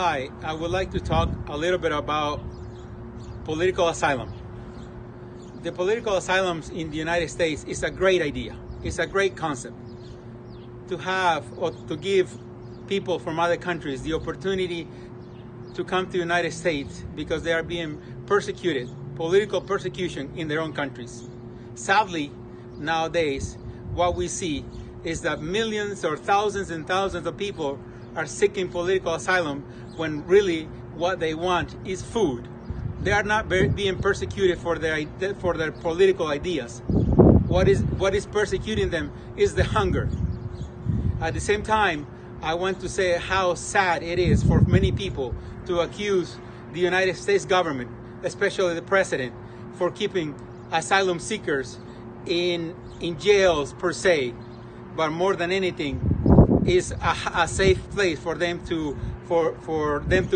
Hi, I would like to talk a little bit about political asylum. The political asylums in the United States is a great idea. It's a great concept to have or to give people from other countries the opportunity to come to the United States because they are being persecuted, political persecution in their own countries. Sadly, nowadays, what we see is that millions or thousands and thousands of people are seeking political asylum when really what they want is food. They are not being persecuted for their political ideas. What is persecuting them is the hunger. At the same time, I want to say how sad it is for many people to accuse the United States government, especially the president, for keeping asylum seekers in jails per se, but more than anything is a safe place for them to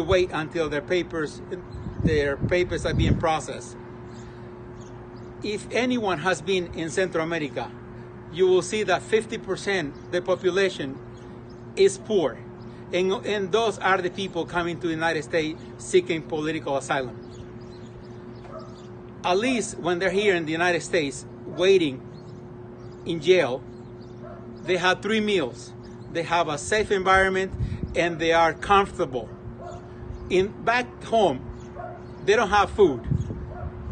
wait until their papers are being processed. If anyone has been in Central America, you will see that 50% the population is poor, and those are the people coming to the United States seeking political asylum. At least when they're here in the United States waiting in jail, they have 3 meals. They have a safe environment and they are comfortable. Back home, they don't have food.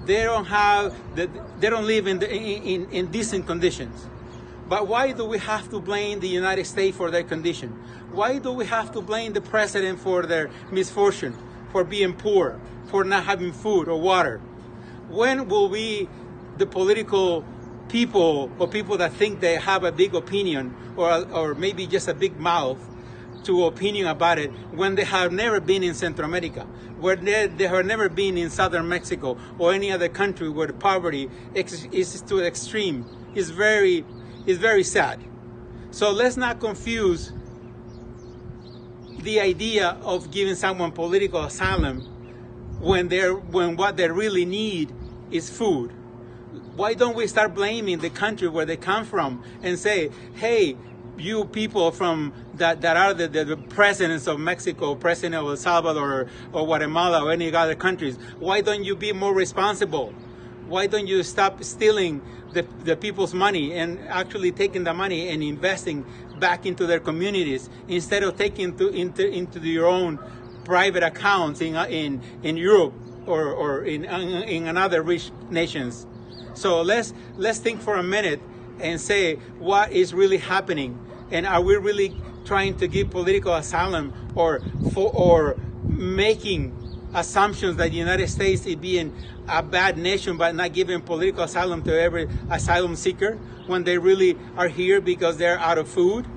They don't live in decent conditions. But why do we have to blame the United States for their condition? Why do we have to blame the president for their misfortune, for being poor, for not having food or water? When will we, the political people or people that think they have a big opinion or maybe just a big mouth to opinion about it, when they have never been in Central America, where they have never been in southern Mexico or any other country where the poverty is to the extreme, is very sad. So let's not confuse the idea of giving someone political asylum when what they really need is food. Why don't we start blaming the country where they come from and say, hey, you people from that are the presidents of Mexico, president of El Salvador or Guatemala or any other countries, why don't you be more responsible? Why don't you stop stealing the people's money and actually taking the money and investing back into their communities instead of taking into your own private accounts in Europe or in another rich nations? So let's think for a minute and say what is really happening, and are we really trying to give political asylum or making assumptions that the United States is being a bad nation by not giving political asylum to every asylum seeker when they really are here because they're out of food?